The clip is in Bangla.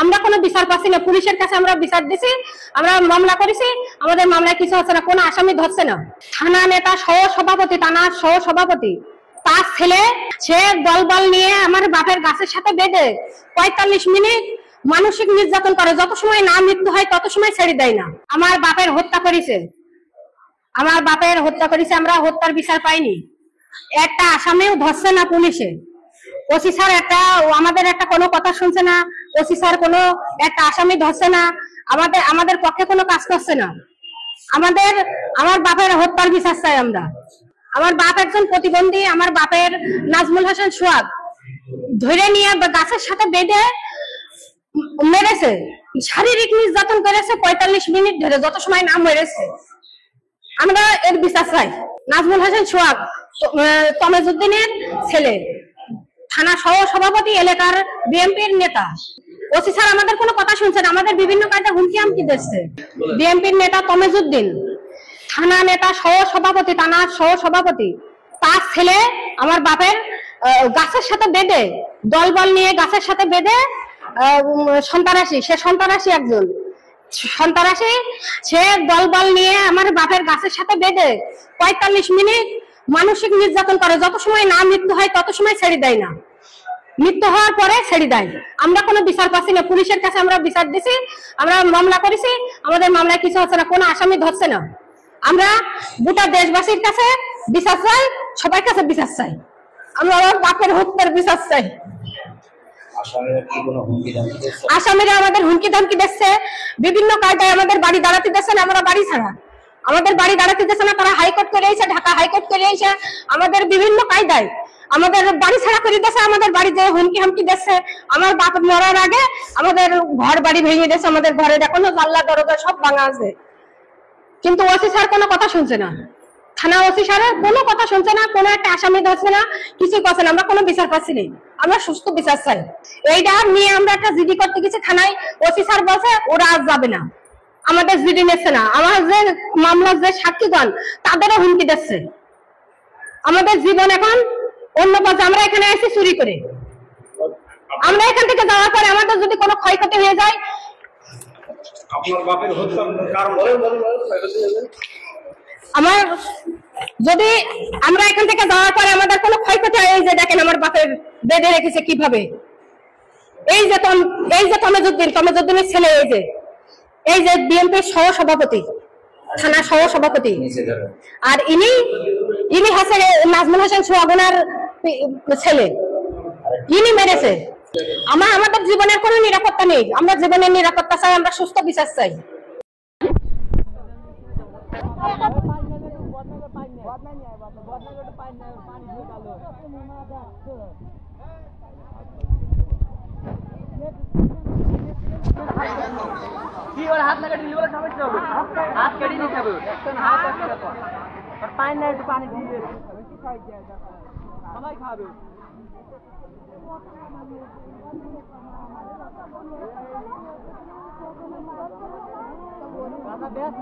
আমরা কোনো বিচার পাচ্ছি না। পুলিশের কাছে আমরা বিচার দিছি, আমরা মামলা করেছি, আমাদের মামলায় কিছু হচ্ছে না, কোনো আসামি ধরছে না। থানা নেতা সহ সভাপতি, থানার সহ সভাপতি, তার ছেলে সে দলবল নিয়ে আমার বাপের গাছের সাথে বেঁধে 45 মিনিট মানসিক নির্যাতন করে। যত সময় না মৃত্যু হয় তত সময় ছেড়ে দেয় না। আমার বাপের হত্যা করেছে, আমার বাপের হত্যা করেছে, আমরা হত্যার বিচার পাইনি। একটা আসামিও ধরছে না পুলিশে। ওসি স্যার আমাদের একটা কোনো কথা শুনছে না। ওসি স্যার কোনো একটা আসামি ধরছে না, আমাদের পক্ষে কোনো কাজ করছে না। আমার বাপের হত্যার বিচার চাই আমরা। আমার বাপ একজন প্রতিবন্ধী, আমার বাপের নাজমুল হাসান সোহাগ ধরে নিয়ে গাছের সাথে বেঁধে মেরেছে, শারীরিক নির্যাতন করেছে 45 মিনিট ধরে, যত সময় না মেরেছে। আমরা এর বিচার চাই। নাজমুল হাসান সোহাগ তমেজউদ্দিনের ছেলে, থানা সহ সভাপতি, এলাকার বিএনপির নেতা। ওসি স্যার আমাদের কোনো কথা শুনছে না, আমাদের বিভিন্ন কাজে হুমকি হামকি দিচ্ছে। বিএনপির নেতা তমেজউদ্দিন, থানা নেতা সহ সভাপতি, থানার সহ সভাপতি, তার ছেলে আমার বাপের গাছের সাথে বেঁধে, দলবল নিয়ে গাছের সাথে বেঁধে সন্ত্রাসী, সে সন্ত্রাসী একজন সন্ত্রাসী, সে দলবল নিয়ে আমার বাপের গাছের সাথে বেঁধে 45 মিনিট মানসিক নির্যাতন করে। যত সময় না মৃত্যু হয় তত সময় ছেড়ে দেয় না, মৃত্যু হওয়ার পরে ছেড়ে দেয়। আমরা কোনো বিচার পাচ্ছি না। পুলিশের কাছে আমরা বিচার দিছি, আমরা মামলা করেছি, আমাদের মামলায় কিছু হচ্ছে না, কোনো আসামি ধরছে না। আমরা গোটা দেশবাসীর কাছে বিচার চাই, সবার কাছে বিচার চাই। আমরা আমার বাপের হত্যার বিচার চাই। আসামিরা আমাদের হুমকি ধামকি দিচ্ছে, বিভিন্ন কায়দায় আমাদের বাড়ি দাঁড়াতে দিচ্ছে না। আমরা বাড়ি ছাড়া, আমাদের বাড়ি দাঁড়াতে দিচ্ছে না। তারা হাইকোর্ট করে এসে, ঢাকা হাইকোর্ট করে এসে আমাদের বিভিন্ন কায়দায় আমাদের বাড়ি ছাড়া করে দিচ্ছে, আমাদের বাড়িতে হুমকি হামকি দিচ্ছে। আমার বাপ মরার আগে আমাদের ঘর বাড়ি ভেঙে দিচ্ছে, আমাদের ঘরের এখনো জানলা দরজা সব ভাঙা আছে। কিন্তু ওসি স্যার কোনো কথা শুনছে না, থানা ওসি স্যার কোনো কথা শুনছে না, কোনো একটা আসামি ধরছে না, কিছুই করছে না। আমরা কোনো বিচার পাচ্ছি না, আমরা সুস্থ বিচার চাই। এইটা নিয়ে আমরা একটা জিডি করতে গেছি থানায়, ওসি স্যার বলছে ওরা আজ যাবে না, আমাদের জিডি নিচ্ছে না। আমার যে মামলার যে সাক্ষীগণ তাদেরও হুমকি দিচ্ছে। আমাদের জীবন এখন অন্য পথে, আমরা এখানে এসে চুরি করে, আমরা এখান থেকে যাওয়ার পরে আমাদের যদি কোনো ক্ষয়ক্ষতি হয়ে যায়। আপনার বাপের হত্যার কারণ আমার যদি আমরা এখান থেকে যাওয়ার পরে আমাদের কোনো ক্ষয়ক্ষতি হয়, এই যে দেখেন আমার বাপের বেঁধে রেখেছে কিভাবে। এই যে তমেজউদ্দিনের ছেলে, এই যে বিএনপির সহ সভাপতি, থানা সহ সভাপতি, আর ইনি হাসান নাজমুল হাসান সোহাগনার ছেলে, ইনি মেরেছে। আমাদের জীবনের কোনো নিরাপত্তা নেই, আমরা জীবনের নিরাপত্তা চাই, আমরা সুস্থ বিচার চাই। হাত লাগা দিলে বলে সমস্যা হবে, হাত কেটে নিতে হবে, হাত আর পানি না, একটু পানি দিয়ে সবাই খাবে। দাদা ব্যাস